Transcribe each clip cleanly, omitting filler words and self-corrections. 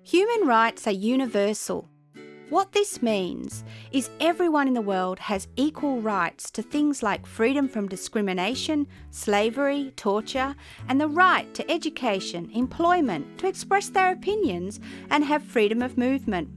Human rights are universal. What this means is everyone in the world has equal rights to things like freedom from discrimination, slavery, torture, and the right to education, employment, to express their opinions and have freedom of movement.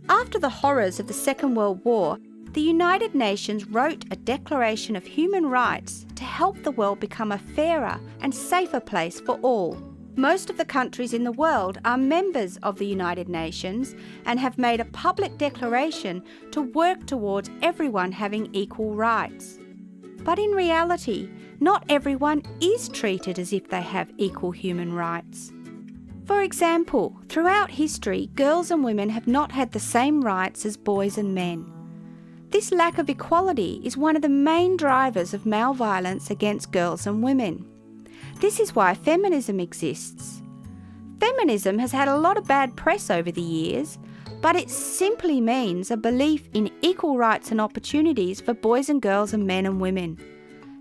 After the horrors of the Second World War, the United Nations wrote a Declaration of Human Rights to help the world become a fairer and safer place for all. Most of the countries in the world are members of the United Nations and have made a public declaration to work towards everyone having equal rights. But in reality, not everyone is treated as if they have equal human rights. For example, throughout history, girls and women have not had the same rights as boys and men. This lack of equality is one of the main drivers of male violence against girls and women. This is why feminism exists. Feminism has had a lot of bad press over the years, but it simply means a belief in equal rights and opportunities for boys and girls and men and women.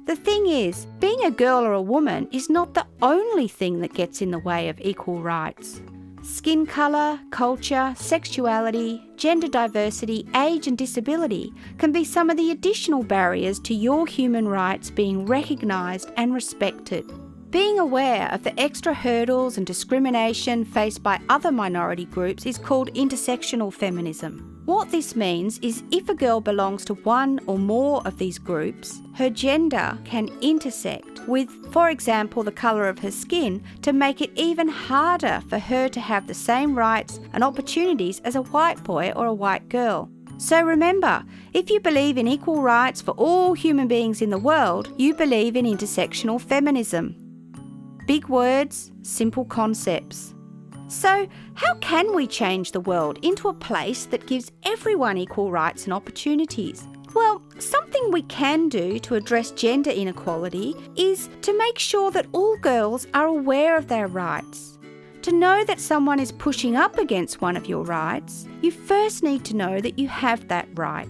The thing is, being a girl or a woman is not the only thing that gets in the way of equal rights. Skin colour, culture, sexuality, gender diversity, age and disability can be some of the additional barriers to your human rights being recognised and respected. Being aware of the extra hurdles and discrimination faced by other minority groups is called intersectional feminism. What this means is if a girl belongs to one or more of these groups, her gender can intersect with, for example, the colour of her skin to make it even harder for her to have the same rights and opportunities as a white boy or a white girl. So remember, if you believe in equal rights for all human beings in the world, you believe in intersectional feminism. Big words, simple concepts. So, how can we change the world into a place that gives everyone equal rights and opportunities? Well, something we can do to address gender inequality is to make sure that all girls are aware of their rights. To know that someone is pushing up against one of your rights, you first need to know that you have that right.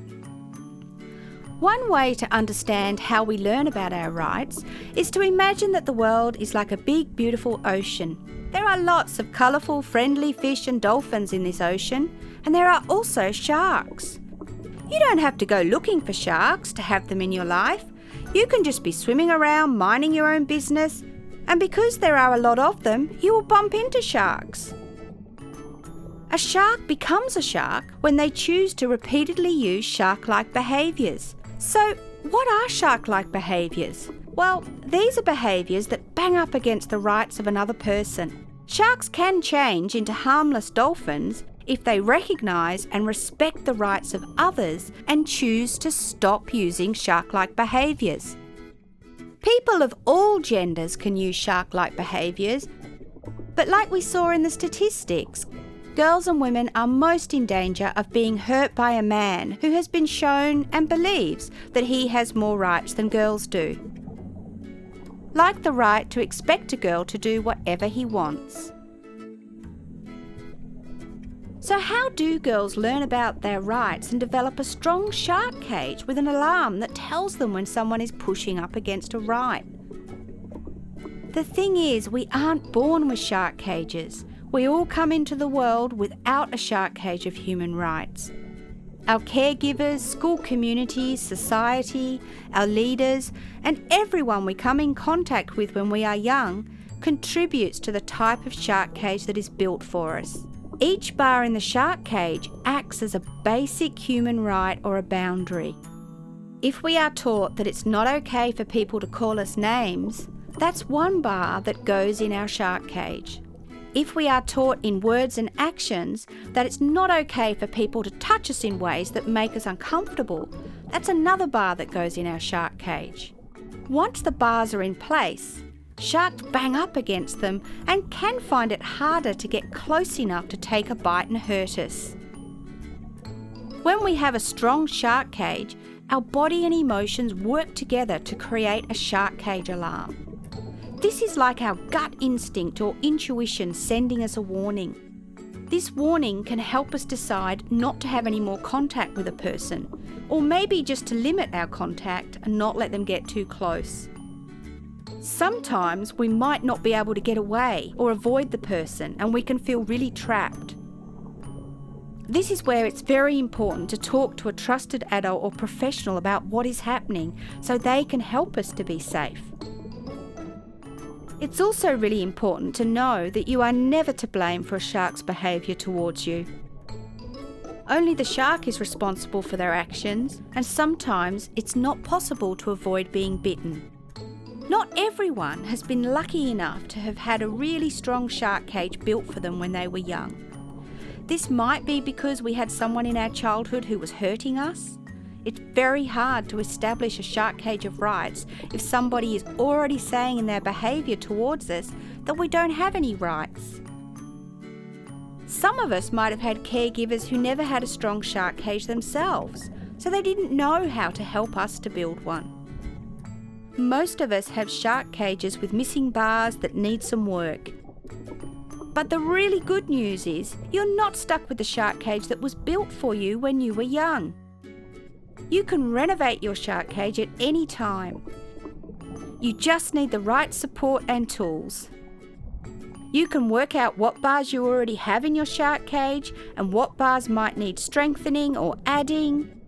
One way to understand how we learn about our rights is to imagine that the world is like a big, beautiful ocean. There are lots of colourful, friendly fish and dolphins in this ocean, and there are also sharks. You don't have to go looking for sharks to have them in your life. You can just be swimming around, minding your own business, and because there are a lot of them, you will bump into sharks. A shark becomes a shark when they choose to repeatedly use shark-like behaviours. So, what are shark-like behaviours? Well, these are behaviours that bang up against the rights of another person. Sharks can change into harmless dolphins if they recognise and respect the rights of others and choose to stop using shark-like behaviours. People of all genders can use shark-like behaviours, but like we saw in the statistics, girls and women are most in danger of being hurt by a man who has been shown and believes that he has more rights than girls do. Like the right to expect a girl to do whatever he wants. So how do girls learn about their rights and develop a strong shark cage with an alarm that tells them when someone is pushing up against a right? The thing is, we aren't born with shark cages. We all come into the world without a shark cage of human rights. Our caregivers, school communities, society, our leaders, and everyone we come in contact with when we are young contributes to the type of shark cage that is built for us. Each bar in the shark cage acts as a basic human right or a boundary. If we are taught that it's not okay for people to call us names, that's one bar that goes in our shark cage. If we are taught in words and actions that it's not okay for people to touch us in ways that make us uncomfortable, that's another bar that goes in our shark cage. Once the bars are in place, sharks bang up against them and can find it harder to get close enough to take a bite and hurt us. When we have a strong shark cage, our body and emotions work together to create a shark cage alarm. This is like our gut instinct or intuition sending us a warning. This warning can help us decide not to have any more contact with a person, or maybe just to limit our contact and not let them get too close. Sometimes we might not be able to get away or avoid the person, and we can feel really trapped. This is where it's very important to talk to a trusted adult or professional about what is happening so they can help us to be safe. It's also really important to know that you are never to blame for a shark's behaviour towards you. Only the shark is responsible for their actions, and sometimes it's not possible to avoid being bitten. Not everyone has been lucky enough to have had a really strong shark cage built for them when they were young. This might be because we had someone in our childhood who was hurting us. It's very hard to establish a shark cage of rights if somebody is already saying in their behaviour towards us that we don't have any rights. Some of us might have had caregivers who never had a strong shark cage themselves, so they didn't know how to help us to build one. Most of us have shark cages with missing bars that need some work. But the really good news is you're not stuck with the shark cage that was built for you when you were young. You can renovate your shark cage at any time. You just need the right support and tools. You can work out what bars you already have in your shark cage and what bars might need strengthening or adding.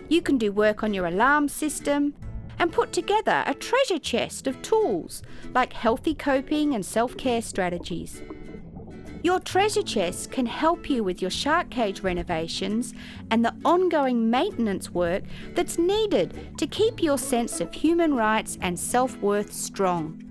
You can do work on your alarm system and put together a treasure chest of tools like healthy coping and self-care strategies. Your treasure chest can help you with your shark cage renovations and the ongoing maintenance work that's needed to keep your sense of human rights and self-worth strong.